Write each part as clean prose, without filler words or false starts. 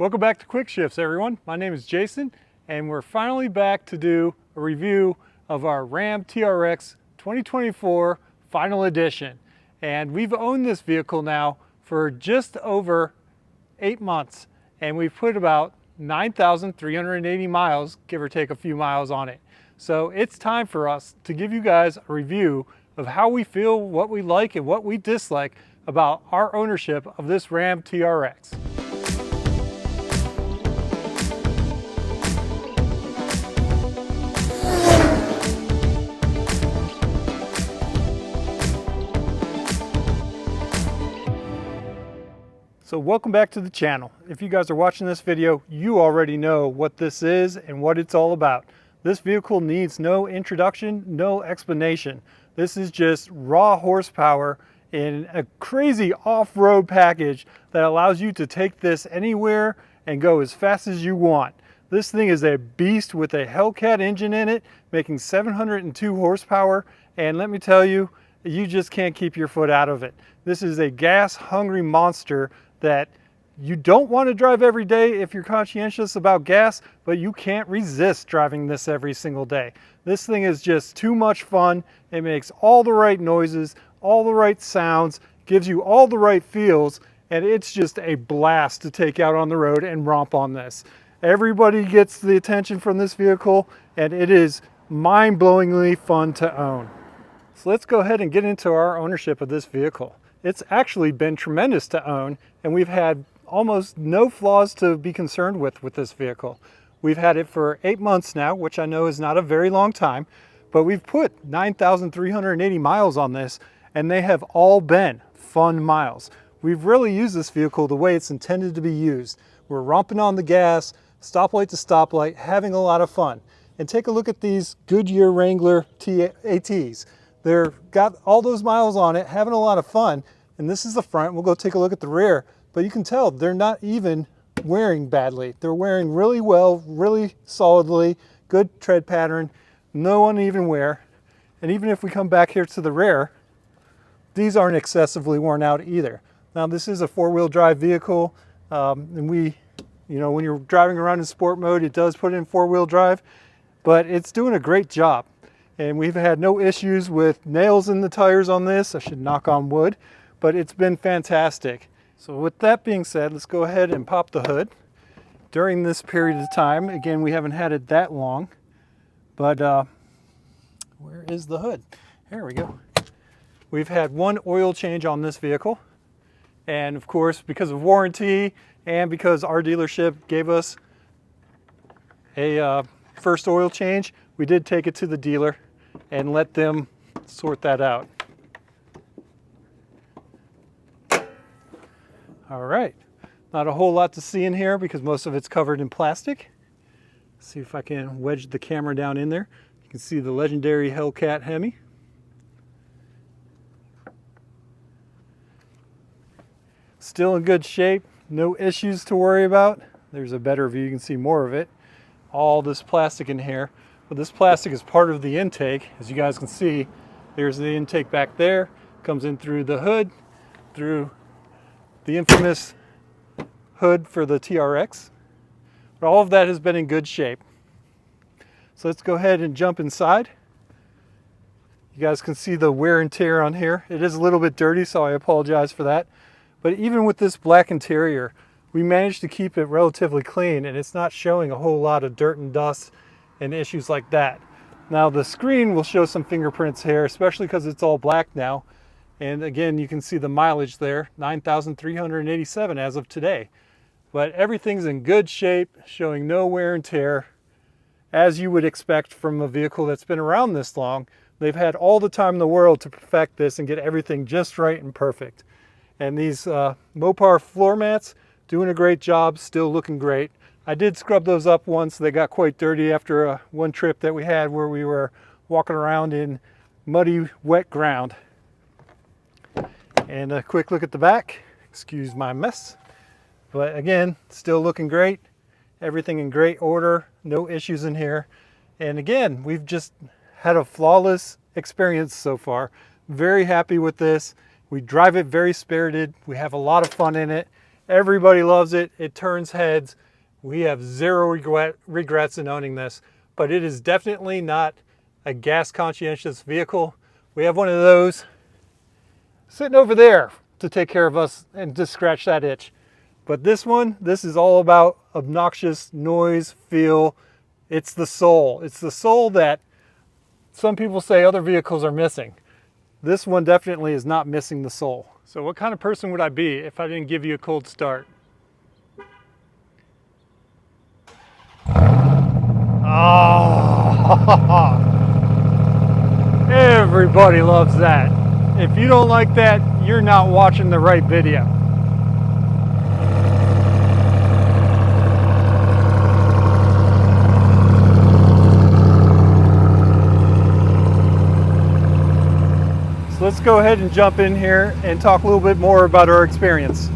Welcome back to Quick Shifts, everyone. My name is Jason, and we're finally back to do a review of our Ram TRX 2024 Final Edition. And we've owned this vehicle now for just over 8 months, and we've put about 9,380 miles, give or take a few miles on it. So it's time for us to give you guys a review of how we feel, what we like, and what we dislike about our ownership of this Ram TRX. So welcome back to the channel. If you guys are watching this video, you already know what this is and what it's all about. This vehicle needs no introduction, no explanation. This is just raw horsepower in a crazy off-road package that allows you to take this anywhere and go as fast as you want. This thing is a beast with a Hellcat engine in it, making 702 horsepower, and let me tell you, you just can't keep your foot out of it. This is a gas-hungry monster that you don't want to drive every day if you're conscientious about gas, but you can't resist driving this every single day. This thing is just too much fun. It makes all the right noises, all the right sounds, gives you all the right feels, and it's just a blast to take out on the road and romp on this. Everybody gets the attention from this vehicle, and it is mind-blowingly fun to own. So let's go ahead and get into our ownership of this vehicle. It's actually been tremendous to own, and we've had almost no flaws to be concerned with this vehicle. We've had it for 8 months now, which I know is not a very long time, but we've put 9,380 miles on this, and they have all been fun miles. We've really used this vehicle the way it's intended to be used. We're romping on the gas, stoplight to stoplight, having a lot of fun. And take a look at these Goodyear Wrangler ATs. They're got all those miles on it, having a lot of fun. And this is the front. We'll go take a look at the rear. But you can tell they're not even wearing badly. They're wearing really well, really solidly, good tread pattern, no uneven wear. And even if we come back here to the rear, these aren't excessively worn out either. Now this is a four-wheel drive vehicle, and when you're driving around in sport mode, it does put in four-wheel drive, but it's doing a great job. And we've had no issues with nails in the tires on this. I should knock on wood, but it's been fantastic. So with that being said, let's go ahead and pop the hood. During this period of time, again, we haven't had it that long, but where is the hood? Here we go. We've had one oil change on this vehicle. And of course, because of warranty and because our dealership gave us a first oil change, we did take it to the dealer and let them sort that out. All right, not a whole lot to see in here because most of it's covered in plastic. Let's see if I can wedge the camera down in there. You can see the legendary Hellcat Hemi. Still in good shape, no issues to worry about. There's a better view, you can see more of it. All this plastic in here. But this plastic is part of the intake. As you guys can see, there's the intake back there. Comes in through the hood, through the infamous hood for the TRX. But all of that has been in good shape. So let's go ahead and jump inside. You guys can see the wear and tear on here. It is a little bit dirty, so I apologize for that. But even with this black interior, we managed to keep it relatively clean, and it's not showing a whole lot of dirt and dust and issues like that. Now the screen will show some fingerprints here, especially because it's all black now. And again, you can see the mileage there, 9,387 as of today. But everything's in good shape, showing no wear and tear, as you would expect from a vehicle that's been around this long. They've had all the time in the world to perfect this and get everything just right and perfect. And these Mopar floor mats, doing a great job, still looking great. I did scrub those up once. They got quite dirty after one trip that we had where we were walking around in muddy, wet ground. And a quick look at the back. Excuse my mess. But again, still looking great. Everything in great order. No issues in here. And again, we've just had a flawless experience so far. Very happy with this. We drive it very spirited. We have a lot of fun in it. Everybody loves it. It turns heads. We have zero regrets in owning this, but it is definitely not a gas conscientious vehicle. We have one of those sitting over there to take care of us and just scratch that itch. But this one, this is all about obnoxious noise, feel. It's the soul. It's the soul that some people say other vehicles are missing. This one definitely is not missing the soul. So what kind of person would I be if I didn't give you a cold start? Oh, everybody loves that. If you don't like that, you're not watching the right video. So let's go ahead and jump in here and talk a little bit more about our experience.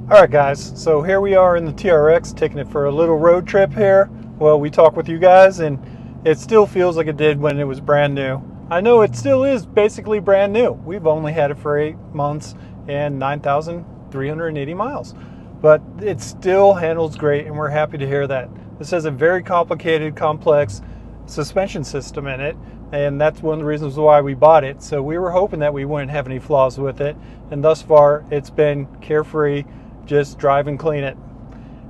All right, guys, so here we are in the TRX, taking it for a little road trip here. Well, we talk with you guys, and it still feels like it did when it was brand new. I know it still is basically brand new. We've only had it for 8 months and 9,380 miles, but it still handles great, and we're happy to hear that. This has a very complicated, complex suspension system in it, and that's one of the reasons why we bought it. So we were hoping that we wouldn't have any flaws with it, and thus far it's been carefree. Just drive and clean it,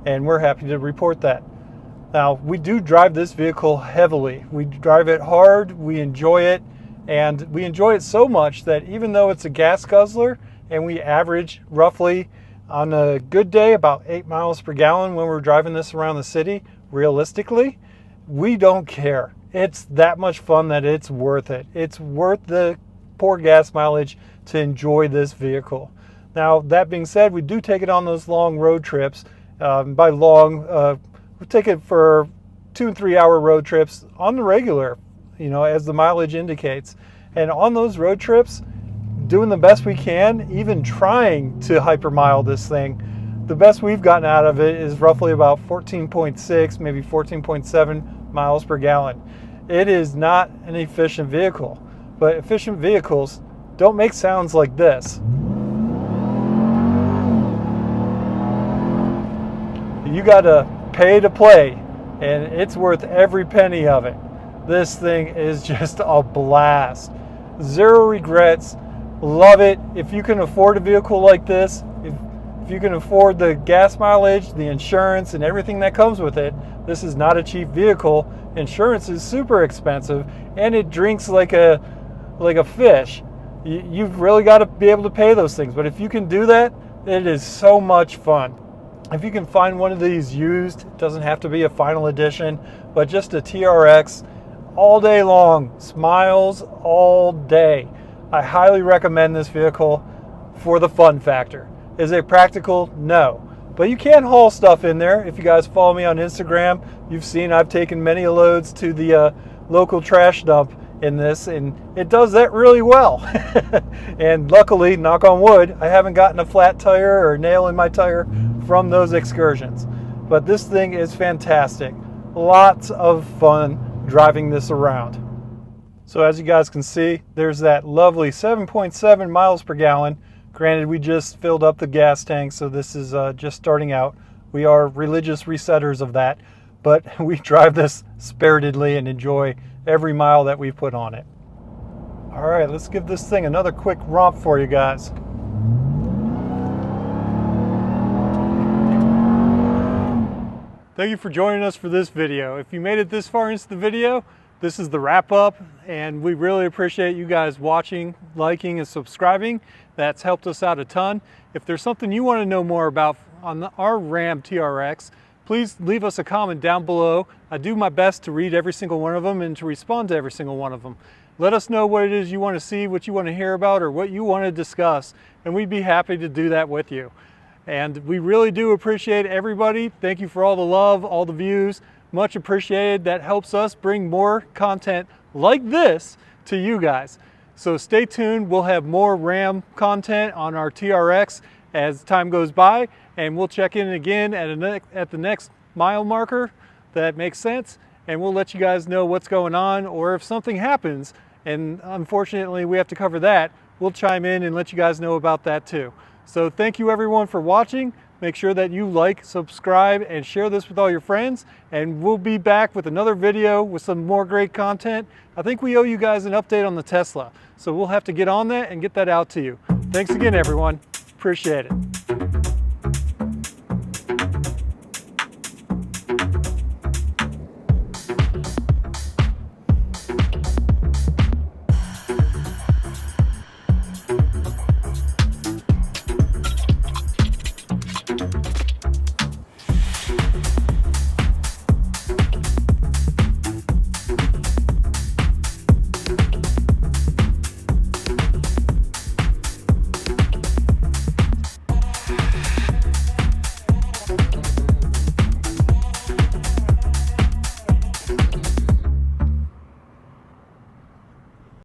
and we're happy to report that. Now, we do drive this vehicle heavily. We drive it hard, we enjoy it, and we enjoy it so much that even though it's a gas guzzler and we average roughly on a good day about 8 miles per gallon when we're driving this around the city, realistically, we don't care. It's that much fun that it's worth it. It's worth the poor gas mileage to enjoy this vehicle. Now, that being said, we do take it on those long road trips. By long, we take it for 2 and 3 hour road trips on the regular, you know, as the mileage indicates. And on those road trips, doing the best we can, even trying to hypermile this thing, the best we've gotten out of it is roughly about 14.6, maybe 14.7 miles per gallon. It is not an efficient vehicle, but efficient vehicles don't make sounds like this. You gotta pay to play, and it's worth every penny of it. This thing is just a blast. Zero regrets. Love it. If you can afford a vehicle like this, if you can afford the gas mileage, the insurance, and everything that comes with it, this is not a cheap vehicle. Insurance is super expensive, and it drinks like a fish. You've really got to be able to pay those things, but if you can do that, it is so much fun. If you can find one of these used, it doesn't have to be a final edition, but just a TRX all day long, smiles all day. I highly recommend this vehicle for the fun factor. Is it practical? No. But you can haul stuff in there. If you guys follow me on Instagram, you've seen I've taken many loads to the local trash dump in this, and it does that really well. And luckily, knock on wood, I haven't gotten a flat tire or a nail in my tire from those excursions. But this thing is fantastic. Lots of fun driving this around. So as you guys can see, there's that lovely 7.7 miles per gallon. Granted, we just filled up the gas tank, so this is just starting out. We are religious resetters of that, but we drive this spiritedly and enjoy every mile that we put on it. All right, let's give this thing another quick romp for you guys. Thank you for joining us for this video. If you made it this far into the video, this is the wrap up, and we really appreciate you guys watching, liking, and subscribing. That's helped us out a ton. If there's something you want to know more about on our Ram TRX, please leave us a comment down below. I do my best to read every single one of them and to respond to every single one of them. Let us know what it is you want to see, what you want to hear about, or what you want to discuss, and we'd be happy to do that with you. And we really do appreciate everybody. Thank you for all the love, all the views. Much appreciated. That helps us bring more content like this to you guys. So stay tuned. We'll have more Ram content on our TRX as time goes by, and we'll check in again at the next mile marker that makes sense, and we'll let you guys know what's going on, or if something happens and unfortunately we have to cover that, we'll chime in and let you guys know about that too. So thank you everyone for watching. Make sure that you like, subscribe, and share this with all your friends. And we'll be back with another video with some more great content. I think we owe you guys an update on the Tesla. So we'll have to get on that and get that out to you. Thanks again, everyone. Appreciate it.